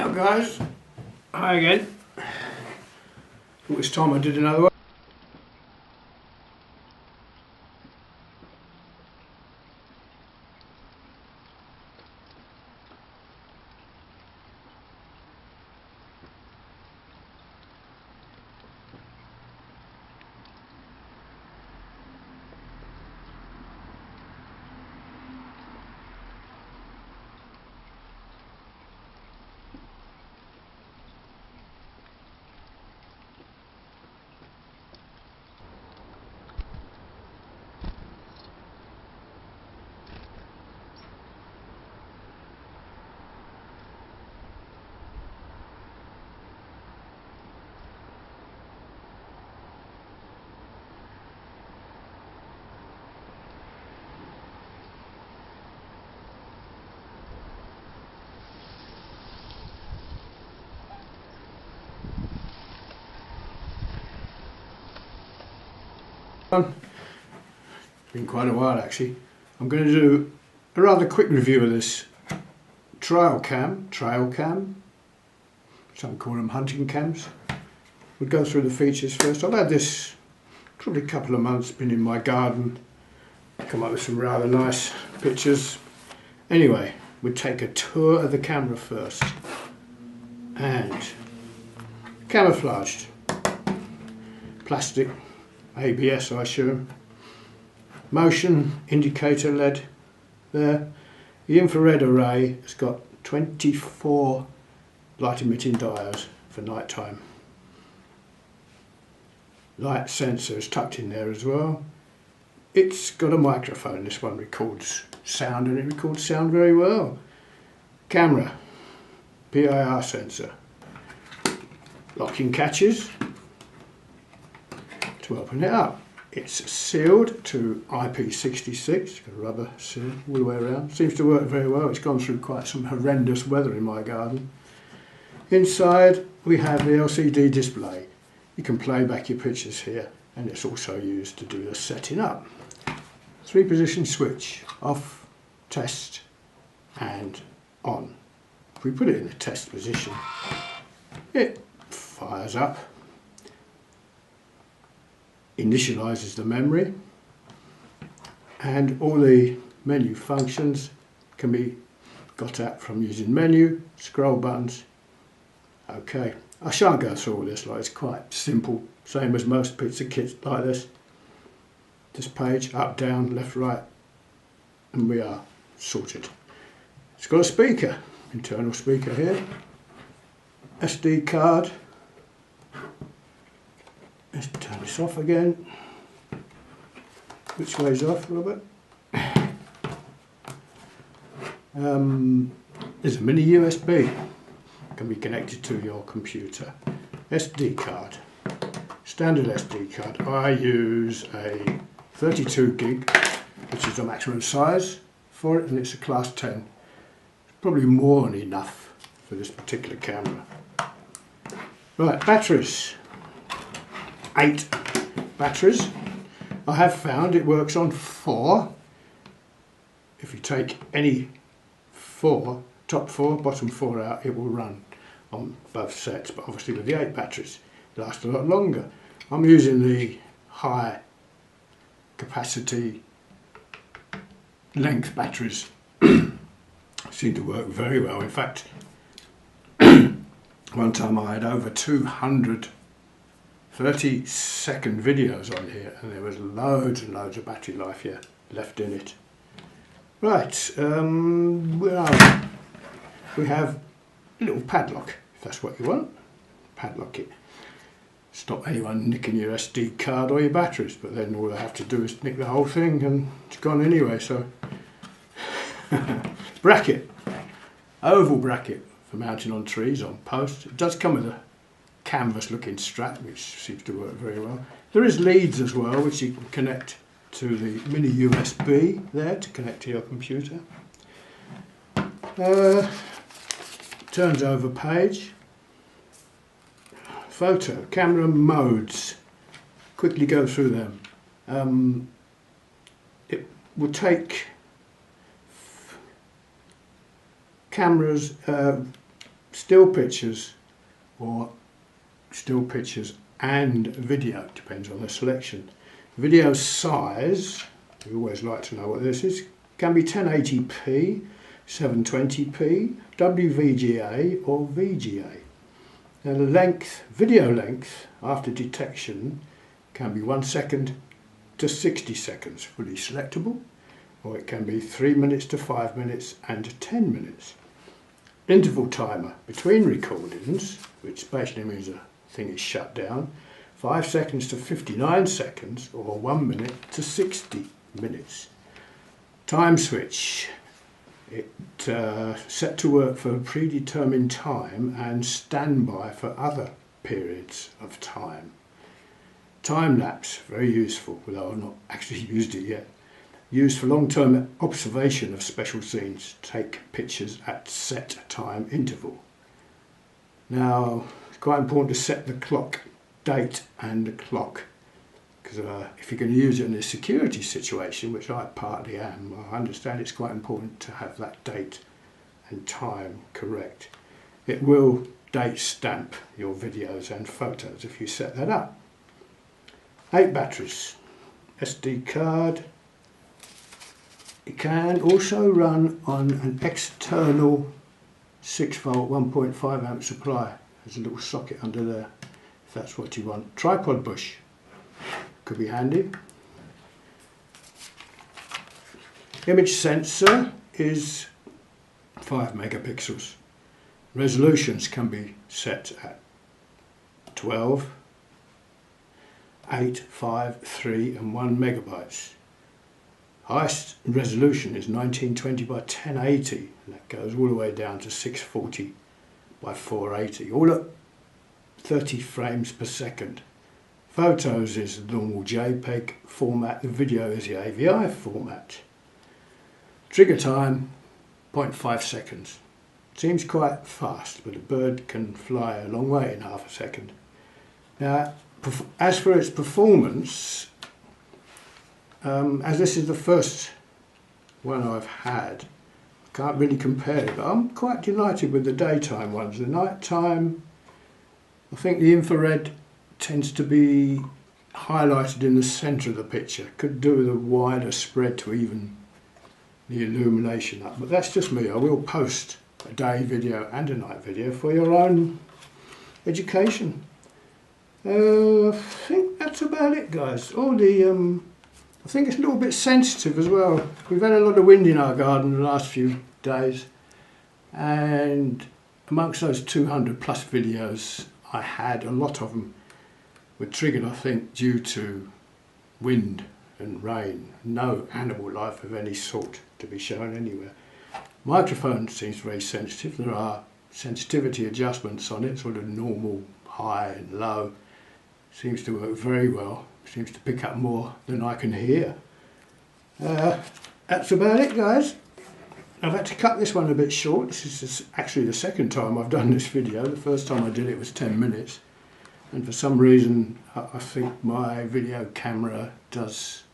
Hello guys, hi again. Thought it's time I did another one. Been quite a while actually. I'm going to do a rather quick review of this trail cam, some call them hunting cams. We'll go through the features first. I've had this probably a couple of months, been in my garden, come up with some rather nice pictures. Anyway, we'll take a tour of the camera first. And camouflaged plastic, ABS I assume. Motion indicator LED there. The infrared array has got 24 light emitting diodes for night time. Light sensor is tucked in there as well. It's got a microphone. This one records sound, and it records sound very well. Camera, PIR sensor. Locking catches to open it up. It's sealed to IP66, got a rubber seal all the way around. Seems to work very well. It's gone through quite some horrendous weather in my garden. Inside we have the LCD display. You can play back your pictures here, and it's also used to do the setting up. 3-position switch, off, test and on. If we put it in the test position, it fires up, initializes the memory, and all the menu functions can be got at from using menu, scroll buttons. Okay, I shan't go through all this, like it's quite simple, same as most pizza kits like this. This page, up, down, left, right, and we are sorted. It's got a speaker, internal speaker here, SD card. Let's turn this off again. Which way's off, Robert? There's a mini USB. Can be connected to your computer. SD card. Standard SD card. I use a 32 gig, which is the maximum size for it, and it's a class 10. It's probably more than enough for this particular camera. Right, batteries. 8 batteries. I have found it works on 4. If you take any 4, top 4, bottom 4 out, it will run on both sets, but obviously with the 8 batteries it lasts a lot longer. I'm using the high capacity length batteries. Seem to work very well. In fact, one time I had over 200 30-second videos on here, and there was loads and loads of battery life here left in it. Right, where are we? We have a little padlock, if that's what you want. Padlock it. Stop anyone nicking your SD card or your batteries, but then all they have to do is nick the whole thing and it's gone anyway, so. Bracket. Oval bracket for mounting on trees, on posts. It does come with a canvas looking strap, which seems to work very well. There is leads as well, which you can connect to the mini USB there to connect to your computer. Turns over page. Photo, camera modes. Quickly go through them. It will take cameras still pictures or still pictures and video, depends on the selection. Video size, we always like to know what this is, can be 1080p, 720p, WVGA or VGA. Now the length, video length after detection can be 1 second to 60 seconds, fully selectable, or it can be 3 minutes to 5 minutes and 10 minutes. Interval timer between recordings, which basically means the thing is shut down, 5 seconds to 59 seconds, or 1 minute to 60 minutes. Time switch, it set to work for a predetermined time and standby for other periods of time. Time lapse, very useful, although I've not actually used it yet. Used for long-term observation of special scenes. Take pictures at set time interval. Now, it's quite important to set the clock, date and the clock, because if you're going to use it in a security situation, which I partly am, I understand it's quite important to have that date and time correct. It will date stamp your videos and photos if you set that up. 8 batteries, SD card. It can also run on an external 6 volt 1.5 amp supply. There's a little socket under there if that's what you want. Tripod bush could be handy. Image sensor is 5 megapixels. Resolutions can be set at 12, 8, 5, 3 and 1 megabytes. Highest resolution is 1920 by 1080, and that goes all the way down to 640 by 480, all at 30 frames per second. Photos is the normal JPEG format, the video is the AVI format. Trigger time, 0.5 seconds. Seems quite fast, but a bird can fly a long way in half a second. Now, as for its performance, as this is the first one I've had, I can't really compare it, but I'm quite delighted with the daytime ones. The nighttime, I think the infrared tends to be highlighted in the centre of the picture. Could do with a wider spread to even the illumination up, but that's just me. I will post a day video and a night video for your own education. I think that's about it, guys. All the I think it's a little bit sensitive as well. We've had a lot of wind in our garden the last few days, and amongst those 200 plus videos I had, a lot of them were triggered, I think, due to wind and rain. No animal life of any sort to be shown anywhere. Microphone seems very sensitive. There are sensitivity adjustments on it, sort of normal, high and low. Seems to work very well. Seems to pick up more than I can hear. That's about it, guys. I've had to cut this one a bit short. This is actually the second time I've done this video. The first time I did it was 10 minutes. And for some reason, I think my video camera does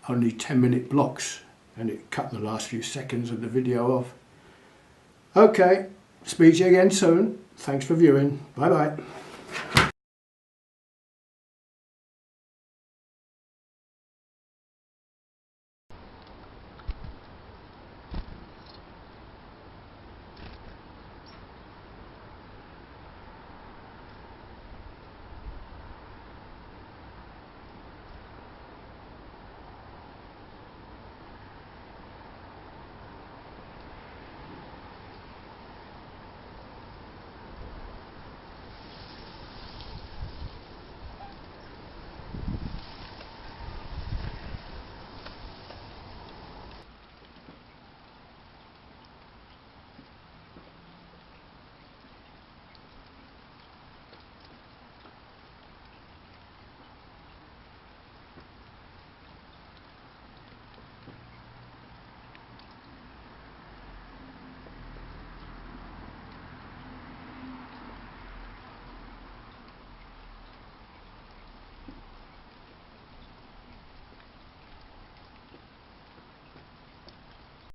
only 10-minute blocks, and it cut the last few seconds of the video off. Okay, speak to you again soon. Thanks for viewing. Bye-bye.